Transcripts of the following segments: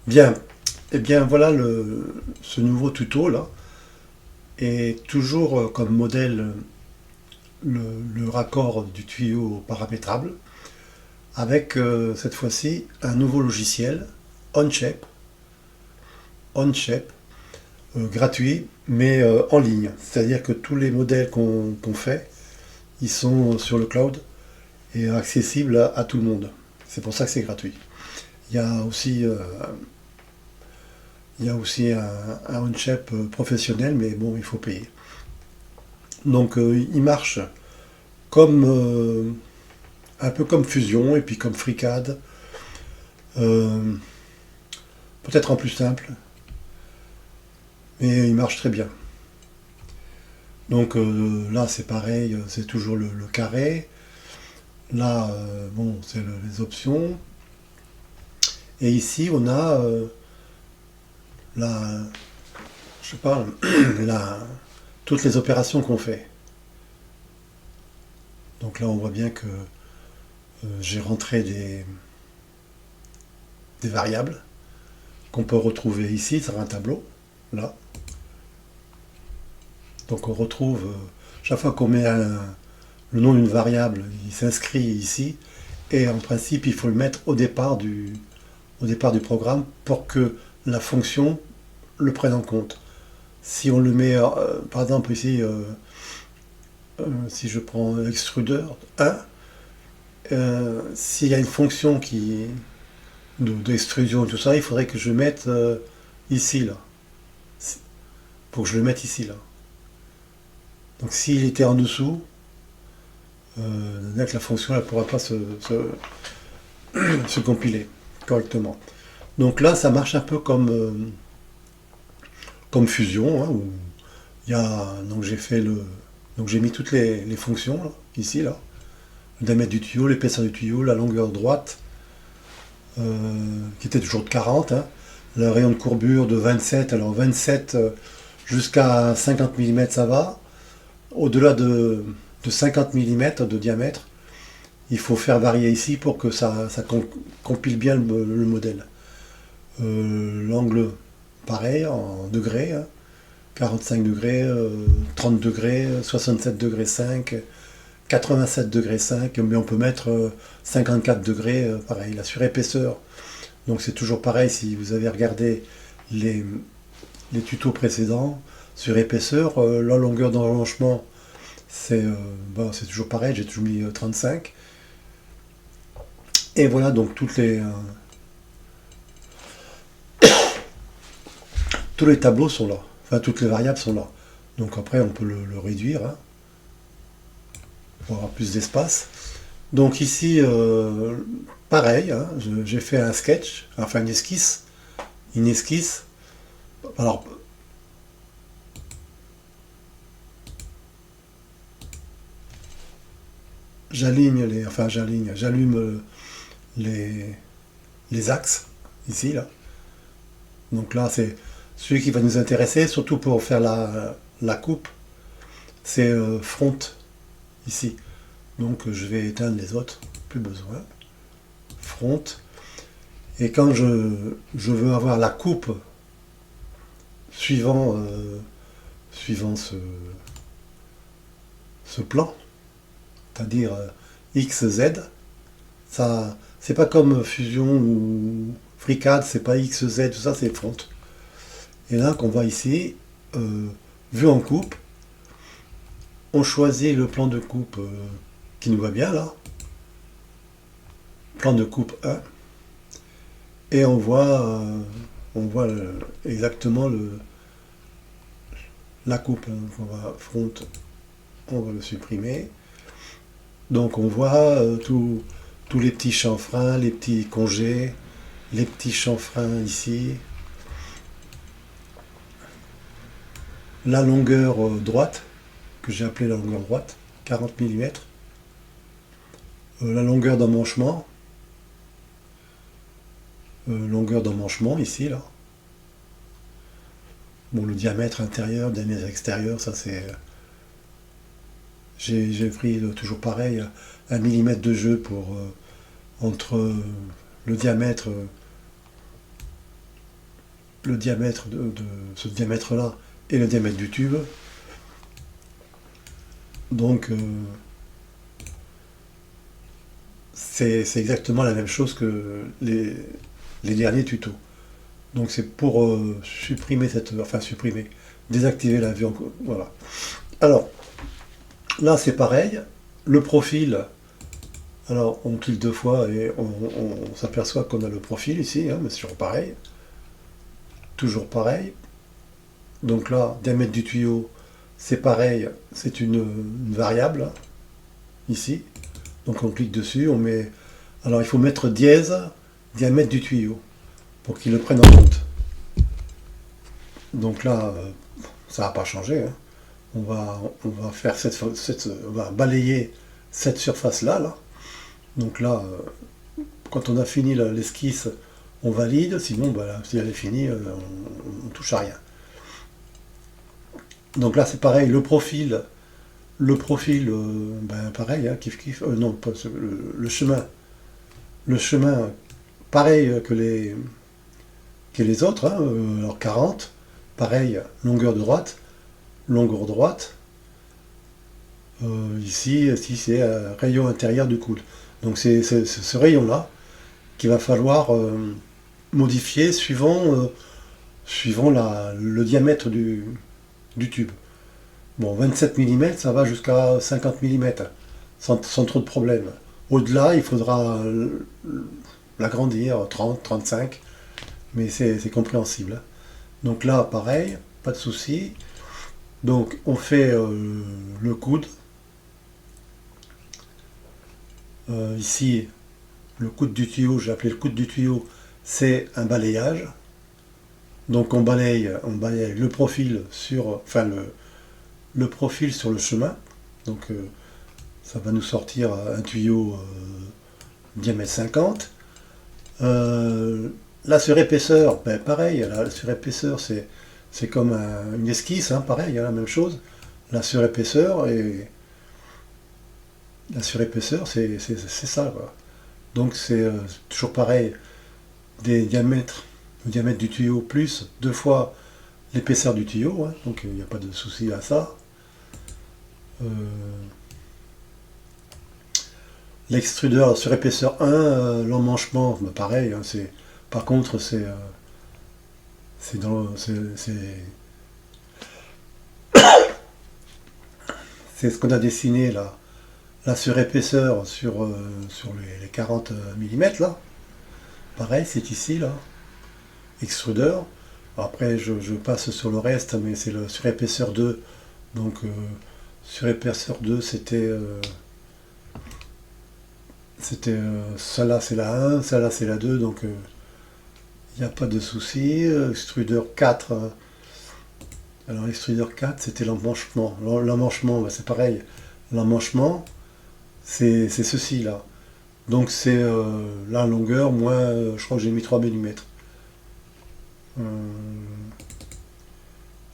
Bien, eh bien voilà ce nouveau tuto là. Et toujours comme modèle le raccord du tuyau paramétrable avec cette fois-ci un nouveau logiciel OnShape, OnShape gratuit mais en ligne. C'est-à-dire que tous les modèles qu'on fait, ils sont sur le cloud et accessibles à tout le monde. C'est pour ça que c'est gratuit. Il y a aussi un OnShape professionnel, mais bon, il faut payer. Donc il marche comme un peu comme Fusion et puis comme FreeCAD, euh, peut-être en plus simple, mais il marche très bien. Donc là c'est pareil, c'est toujours le carré. Là, bon, c'est les options. Et ici on a la, je sais pas, toutes les opérations qu'on fait. Donc là on voit bien que j'ai rentré des variables qu'on peut retrouver ici sur un tableau. Là. Donc on retrouve, chaque fois qu'on met le nom d'une variable, il s'inscrit ici, et en principe il faut le mettre au départ du programme pour que la fonction le prenne en compte. Si on le met, par exemple ici, si je prends extrudeur 1, s'il y a une fonction d'extrusion et tout ça, il faudrait que je mette ici, là. Il faut que je le mette ici, là. Donc s'il était en dessous, la fonction ne pourra pas se compiler correctement. Donc là, ça marche un peu comme Fusion, hein, où il y a, donc j'ai mis toutes les fonctions là, ici, là. Le diamètre du tuyau, l'épaisseur du tuyau, la longueur droite, qui était toujours de 40, hein, le rayon de courbure de 27, alors 27 jusqu'à 50 mm ça va. Au-delà de 50 mm de diamètre, il faut faire varier ici pour que ça compile bien le modèle. L'angle, pareil, en degrés, hein, 45 degrés, 30 degrés, 67 degrés 5, 87 degrés 5, mais on peut mettre 54 degrés, pareil, la surépaisseur. Donc c'est toujours pareil si vous avez regardé les, les tutos précédents, sur épaisseur, la longueur d'enrochement, c'est toujours pareil, j'ai toujours mis 35. Et voilà, donc tous les tableaux sont là, enfin toutes les variables sont là. Donc après on peut le réduire, hein, pour avoir plus d'espace. Donc ici, pareil, hein, j'ai fait un sketch, enfin une esquisse. Une esquisse. Alors, j'allume les, les axes, ici, là. Donc là, c'est celui qui va nous intéresser, surtout pour faire la coupe, c'est front, ici. Donc je vais éteindre les autres, plus besoin. Front. Et quand je veux avoir la coupe suivant ce plan, c'est-à-dire XZ, ça, c'est pas comme Fusion ou FreeCAD, c'est pas XZ, tout ça, c'est front. Et là, qu'on voit ici, vue en coupe, on choisit le plan de coupe qui nous va bien là, plan de coupe 1, et on voit exactement la coupe. Donc on va front, on va le supprimer. Donc on voit tous les petits chanfreins, les petits congés, les petits chanfreins ici, la longueur droite, que j'ai appelée la longueur droite, 40 mm, la longueur d'emmanchement ici, là. Bon, le diamètre intérieur, le diamètre extérieur, ça c'est. J'ai pris toujours pareil, 1 mm de jeu pour entre le diamètre le diamètre de ce diamètre-là et le diamètre du tube. Donc c'est exactement la même chose que les derniers tutos. Donc c'est pour supprimer désactiver la vue. Voilà. Alors, là c'est pareil. Le profil, alors on clique 2 fois et on s'aperçoit qu'on a le profil ici, hein, mais c'est toujours pareil. Toujours pareil. Donc là, diamètre du tuyau, c'est pareil, c'est une variable, hein, ici. Donc on clique dessus, on met. Alors il faut mettre dièse, diamètre du tuyau, pour qu'il le prenne en compte. Donc là, ça va pas changer, hein. On va faire on va balayer cette surface-là, là. Donc là, quand on a fini l'esquisse, on valide, sinon, bah, si elle est finie, on ne touche à rien. Donc là, c'est pareil, le profil, ben, pareil, hein, kiff, non, pas le chemin. Le chemin, pareil que les autres, hein, alors 40, pareil, longueur droite, ici c'est rayon intérieur du coude. Donc c'est ce rayon-là qu'il va falloir modifier suivant le diamètre du tube. Bon, 27 mm, ça va jusqu'à 50 mm, sans trop de problème. Au-delà, il faudra l'agrandir, 30, 35, mais c'est compréhensible. Donc là, pareil, pas de souci. Donc on fait le coude. Ici, le coude du tuyau, j'ai appelé le coude du tuyau, c'est un balayage. Donc on balaye le profil sur, le profil sur le chemin. Donc ça va nous sortir un tuyau diamètre 50. La surépaisseur, ben pareil, la surépaisseur c'est comme une esquisse, hein, pareil, la même chose. La surépaisseur, c'est ça, quoi. Donc c'est toujours pareil, le diamètre du tuyau plus 2 fois l'épaisseur du tuyau, hein, donc il n'y a pas de souci à ça. L'extrudeur sur épaisseur 1, l'emmanchement, bah pareil, hein, par contre c'est ce qu'on a dessiné là, la surépaisseur sur les 40 mm là. Pareil, c'est ici là, extrudeur. Après je passe sur le reste, mais c'est le surépaisseur 2. Donc surépaisseur 2 c'était celle-là c'est la 1, celle-là c'est la 2, donc il n'y a pas de souci. Extrudeur 4, alors l'extrudeur 4 c'était l'emmanchement. L'emmanchement, bah, c'est pareil, l'emmanchement c'est ceci là. Donc c'est la longueur moins, je crois que j'ai mis 3 mm.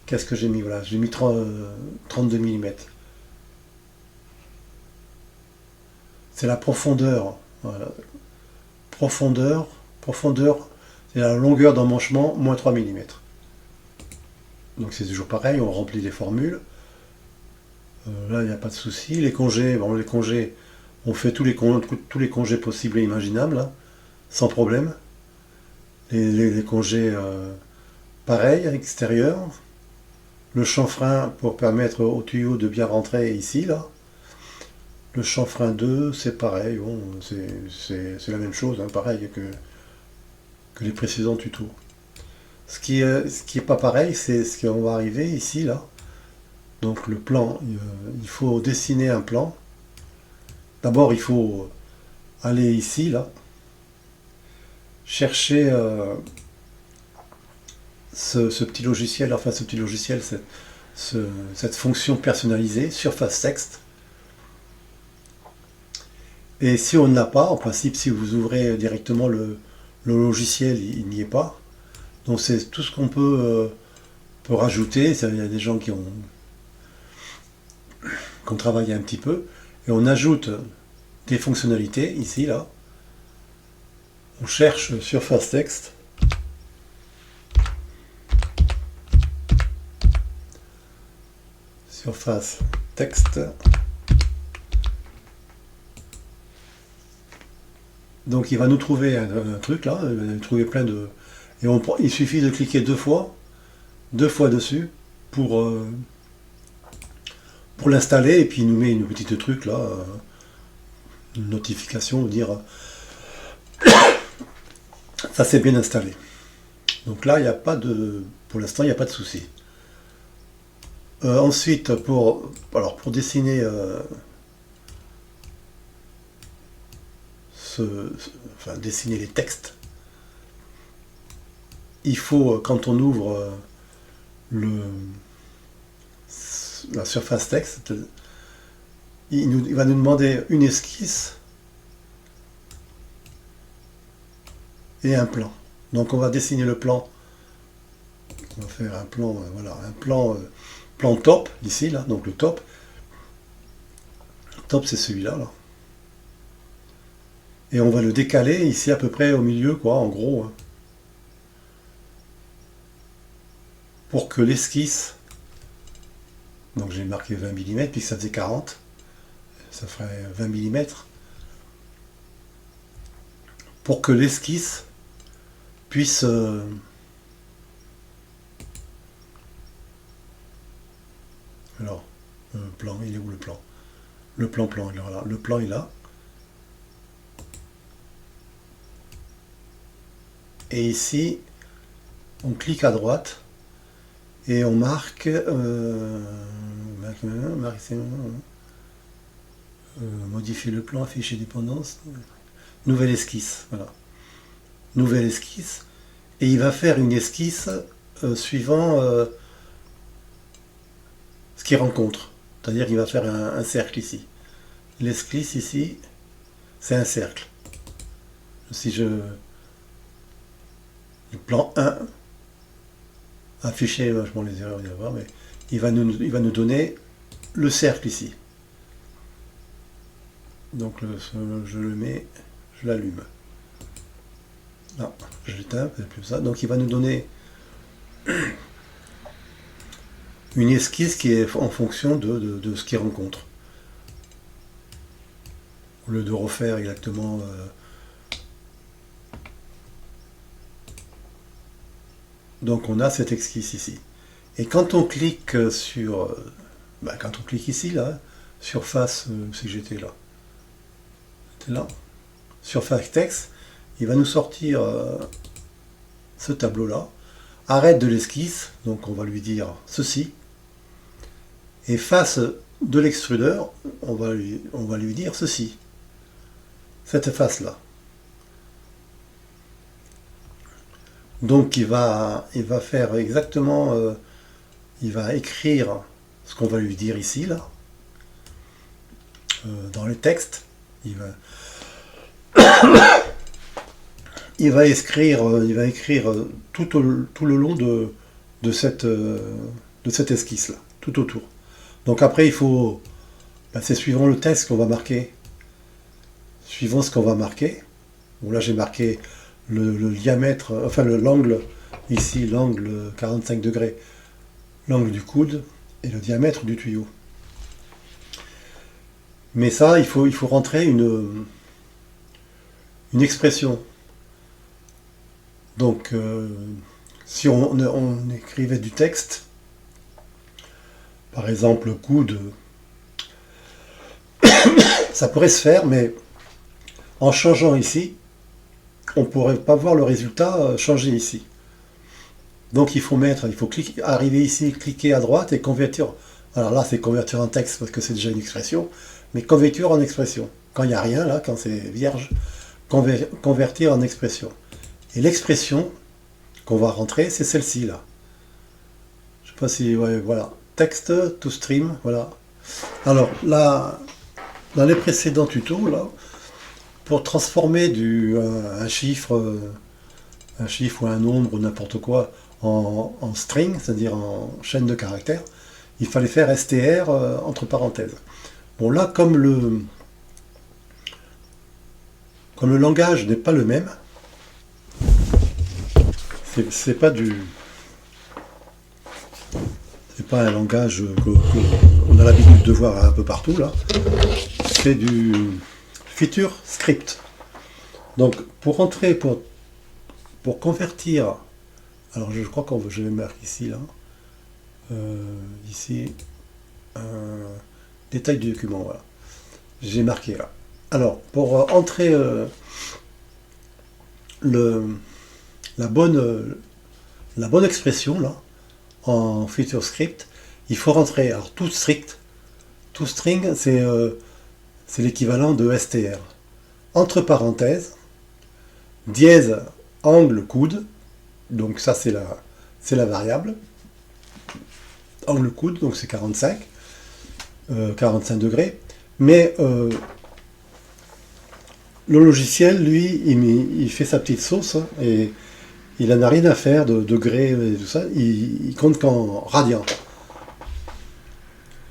Qu'est-ce que j'ai mis? Voilà, j'ai mis 32 mm. C'est la profondeur. Voilà. Profondeur, c'est la longueur d'emmanchement moins 3 mm. Donc c'est toujours pareil, on remplit les formules. Là, il n'y a pas de souci. Les congés, on fait tous les congés possibles et imaginables, hein, sans problème. Les congés, pareil, à l'extérieur. Le chanfrein pour permettre au tuyau de bien rentrer ici, là. Le chanfrein 2, c'est pareil, bon, c'est la même chose, hein, pareil que les précédents tutos. Ce qui est pas pareil, c'est ce qu'on va arriver ici, là. Donc le plan, il faut dessiner un plan. D'abord, il faut aller ici, là, chercher ce petit logiciel, cette fonction personnalisée, surface texte. Et si on ne l'a pas, en principe, si vous ouvrez directement le logiciel, il n'y est pas. Donc c'est tout ce qu'on peut rajouter. Il y a des gens qui ont travaillé un petit peu. Et on ajoute des fonctionnalités, ici, là. On cherche surface texte. surface texte. Donc il va nous trouver un truc là, il va nous trouver plein de... Et il suffit de cliquer deux fois dessus pour l'installer, et puis il nous met une petite truc là, une notification, dire ça c'est bien installé. Donc là il n'y a pas de... Pour l'instant il n'y a pas de souci. Ensuite pour dessiner dessiner les textes, il faut, quand on ouvre la surface texte, il va nous demander une esquisse et un plan. Donc on va dessiner le plan. On va faire un plan, voilà, un plan top, ici, là, donc le top. Top c'est celui-là, là. Et on va le décaler ici à peu près au milieu, quoi, en gros. Hein, pour que l'esquisse, donc j'ai marqué 20 mm, puis ça faisait 40, ça ferait 20 mm, pour que l'esquisse puisse alors, le plan, il est où le plan? Le plan, alors là, le plan est là. Et ici, on clique à droite et on marque modifier le plan, afficher dépendance, nouvelle esquisse, voilà. Nouvelle esquisse. Et il va faire une esquisse suivant ce qu'il rencontre. C'est-à-dire qu'il va faire un cercle ici. L'esquisse ici, c'est un cercle. Si je... Le plan 1, afficher vachement les erreurs, il va voir, mais il va nous donner le cercle ici. Donc je le mets, je l'allume. Non, je l'éteins, peut-être plus ça. Donc il va nous donner une esquisse qui est en fonction de ce qu'il rencontre. Au lieu de refaire exactement... Donc on a cette esquisse ici. Et quand on clique sur... quand on clique ici, là, surface, si j'étais là. C'était là. Surface texte, il va nous sortir ce tableau-là. Arrête de l'esquisse, donc on va lui dire ceci. Et face de l'extrudeur, on va lui dire ceci. Cette face-là. Donc il va faire exactement, il va écrire ce qu'on va lui dire ici, là, dans le texte. Il va écrire tout le long de cette esquisse-là, tout autour. Donc après, il faut, c'est suivant le texte qu'on va marquer. Suivant ce qu'on va marquer. Bon, là, j'ai marqué le diamètre, enfin l'angle, ici, l'angle 45 degrés, l'angle du coude et le diamètre du tuyau. Mais ça, il faut rentrer une expression. Donc, si on écrivait du texte, par exemple, coude, ça pourrait se faire, mais en changeant ici, on ne pourrait pas voir le résultat changer ici. Donc il faut arriver ici, cliquer à droite et convertir. Alors là, c'est convertir en texte parce que c'est déjà une expression, mais convertir en expression. Quand il n'y a rien, là, quand c'est vierge, convertir en expression. Et l'expression qu'on va rentrer, c'est celle-ci, là. Je ne sais pas si... Ouais, voilà. Texte to stream, voilà. Alors, là, dans les précédents tutos, là, pour transformer un chiffre ou un nombre ou n'importe quoi en string, c'est-à-dire en chaîne de caractères, il fallait faire str entre parenthèses. Bon là, comme le langage n'est pas le même, c'est pas c'est pas un langage qu'on a l'habitude de voir un peu partout là. C'est du feature script. Donc pour entrer, pour convertir, alors je crois que je vais marquer ici là, ici, détail du document, voilà. J'ai marqué là. Alors pour entrer la bonne expression là en feature script, il faut rentrer, alors tout string c'est l'équivalent de str. Entre parenthèses, dièse, angle, coude, donc ça c'est la variable. Angle coude, donc c'est 45 degrés. Mais le logiciel, lui, il fait sa petite sauce, hein, et il n'en a rien à faire de degrés et tout ça, il compte qu'en radian.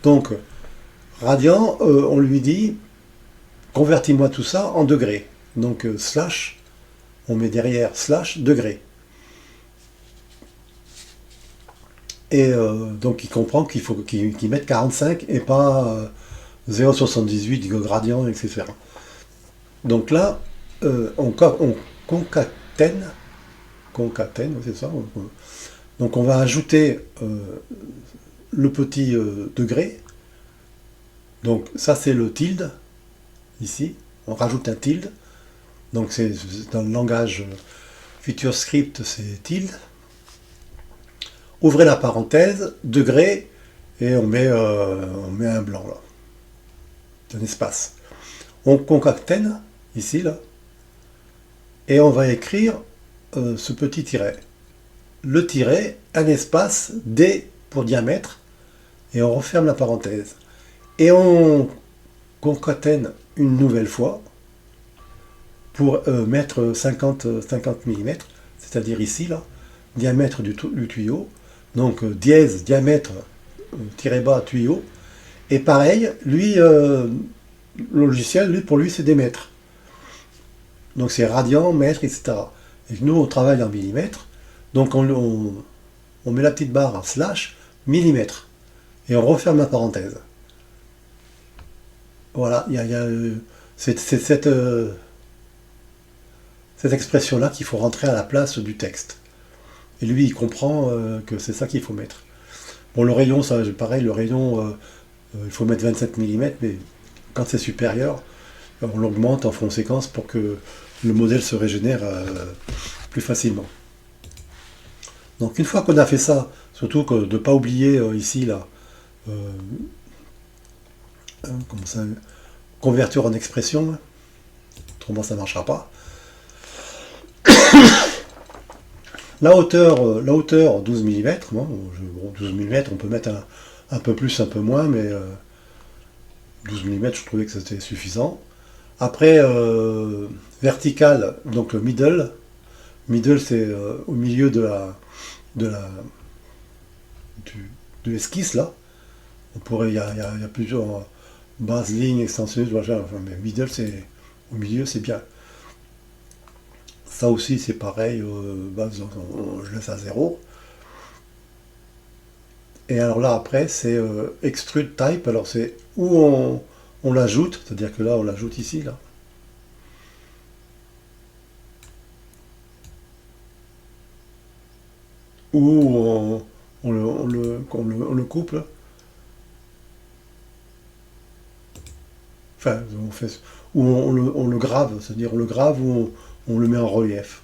Donc, radian, on lui dit, convertis-moi tout ça en degrés. Donc, slash, on met derrière slash degrés. Et donc, il comprend qu'il faut qu'il mette 45 et pas 0,78 gradient, etc. Donc là, on concatène, c'est ça. Donc on va ajouter le petit degré. Donc ça c'est le tilde, ici. On rajoute un tilde. Donc c'est dans le langage feature script, c'est tilde. Ouvrez la parenthèse, degré, et on met un blanc là. Un espace. On concatène, ici, là, et on va écrire ce petit tiret. Le tiret, un espace, D pour diamètre, et on referme la parenthèse. Et on concatène une nouvelle fois pour mettre 50 mm, c'est-à-dire ici, là, diamètre du tuyau, donc dièse, diamètre, tiret bas, tuyau, et pareil, lui, le logiciel, pour lui, c'est des mètres. Donc c'est radian, mètre, etc. Et nous, on travaille en millimètres. Donc on met la petite barre en slash, millimètre. Et on referme la parenthèse. Voilà, c'est cette expression-là qu'il faut rentrer à la place du texte. Et lui, il comprend que c'est ça qu'il faut mettre. Bon, le rayon, ça, pareil, le rayon, il faut mettre 27 mm, mais quand c'est supérieur, on l'augmente en conséquence pour que le modèle se régénère plus facilement. Donc une fois qu'on a fait ça, surtout que de ne pas oublier ici là, comment ça, convertir en expression, autrement ça ne marchera pas. La hauteur 12 mm, bon, 12 mm on peut mettre un peu plus, un peu moins, mais 12 mm je trouvais que c'était suffisant. Après, vertical, donc le middle. Middle, c'est au milieu de l'esquisse, là. On pourrait, il y a plusieurs bases lignes, extensionneuses, enfin, mais middle, c'est au milieu, c'est bien. Ça aussi, c'est pareil, je laisse à 0. Et alors là, après, c'est extrude type. Alors, c'est où on l'ajoute, c'est-à-dire que là, on l'ajoute ici, là. Ou on le coupe, là. Enfin, on fait, ou on le grave, c'est-à-dire on le grave ou on le met en relief.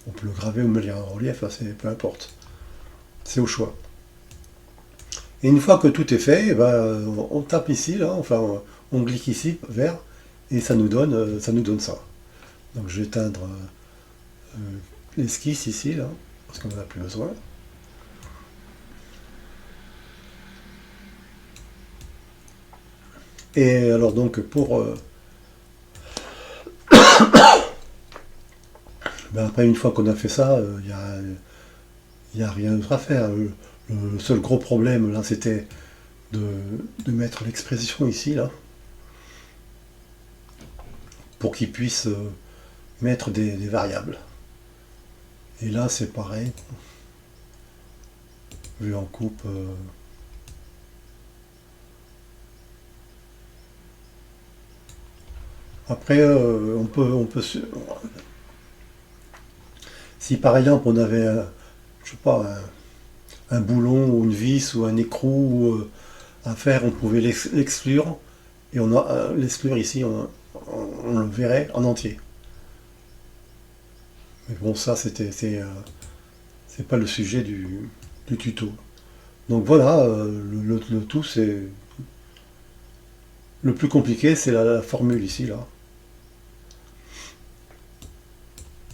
On peut le graver ou le mettre en relief, là, peu importe. C'est au choix. Et une fois que tout est fait, on tape ici, là, enfin on clique ici, vert, et ça nous donne ça. Donc je vais éteindre l'esquisse ici, là, parce qu'on n'en a plus besoin. Et alors donc pour... après une fois qu'on a fait ça, il n'y a rien d'autre à faire. Le seul gros problème là c'était de mettre l'expression ici, là, pour qu'il puisse mettre des variables. Et là c'est pareil. Vu en coupe. Après, si par exemple on avait, je sais pas, un boulon ou une vis ou un écrou à faire, on pouvait l'exclure et l'exclure ici, on le verrait en entier. Mais bon, ça c'est pas le sujet du tuto. Donc voilà, le tout c'est le plus compliqué, c'est la formule ici là.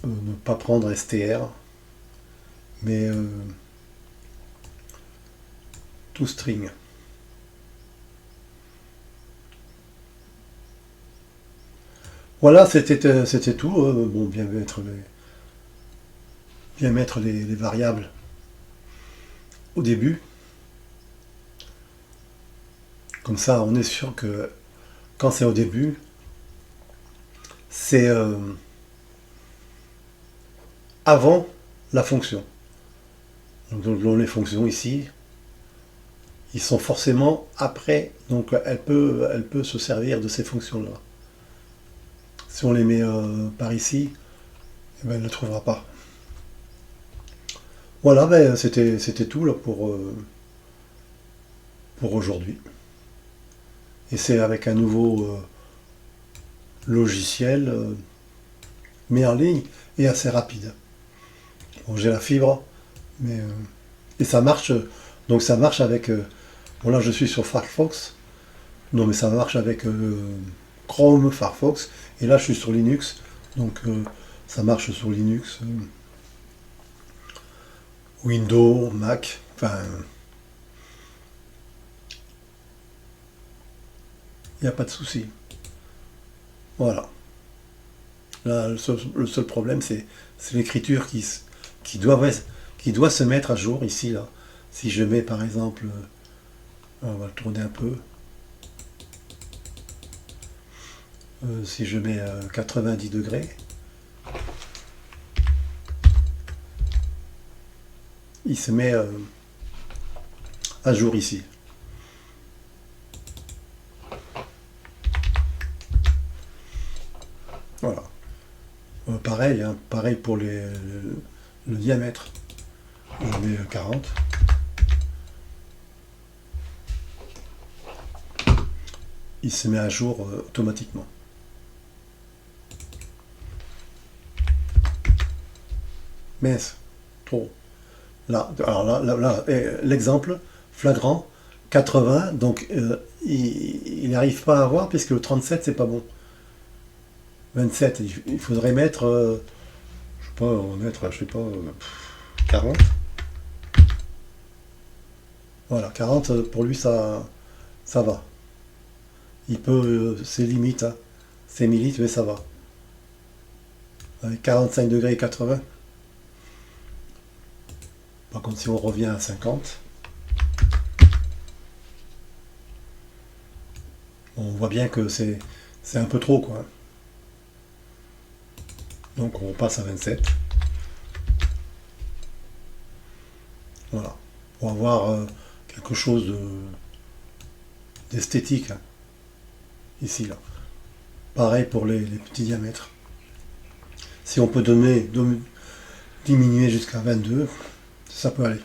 Ne pas prendre STR, mais tout string. Voilà, c'était tout. Bon, bien mettre les variables au début. Comme ça, on est sûr que quand c'est au début, c'est avant la fonction. Donc les fonctions ici, ils sont forcément après. Donc elle peut se servir de ces fonctions-là. Si on les met par ici, eh ben, elle ne le trouvera pas. Voilà, ben, c'était tout là, pour aujourd'hui. Et c'est avec un nouveau logiciel mis en ligne et assez rapide. Bon, j'ai la fibre, mais et ça marche. Donc ça marche avec. Bon là je suis sur Firefox. Non mais ça marche avec Chrome, Firefox. Et là je suis sur Linux. Donc ça marche sur Linux, Windows, Mac. Enfin, il n'y a pas de souci. Voilà. Là, le seul problème, c'est l'écriture qui doit se mettre à jour ici, là. Si je mets par exemple, on va le tourner un peu, si je mets 90 degrés, il se met à jour ici. Voilà. Pareil, hein, pareil pour le diamètre. Je mets 40. Il se met à jour automatiquement. Mince, trop. Là, alors là, l'exemple flagrant, 80, donc il n'arrive pas à avoir puisque le 37 c'est pas bon. 27, il faudrait mettre, je sais pas, on va mettre, je sais pas, 40. Voilà, 40 pour lui ça va. Il peut, c'est limite, hein. C'est limite, mais ça va. Avec 45 degrés et 80. Par contre, si on revient à 50, on voit bien que c'est un peu trop, quoi. Donc on passe à 27. Voilà. Pour avoir quelque chose d'esthétique, hein, ici, là. Pareil pour les petits diamètres. Si on peut diminuer jusqu'à 22, ça peut aller.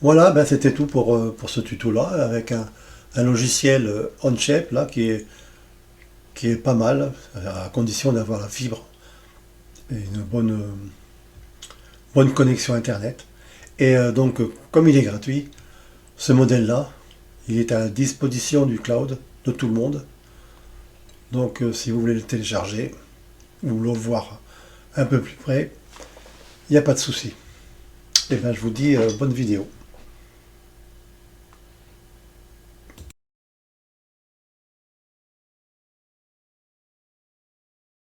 Voilà, ben c'était tout pour ce tuto-là, avec un logiciel OnShape, là, qui est pas mal, à condition d'avoir la fibre et une bonne connexion Internet. Et donc, comme il est gratuit, ce modèle-là, il est à la disposition du cloud de tout le monde. Donc, si vous voulez le télécharger ou le voir un peu plus près, il n'y a pas de souci. Et bien, je vous dis bonne vidéo.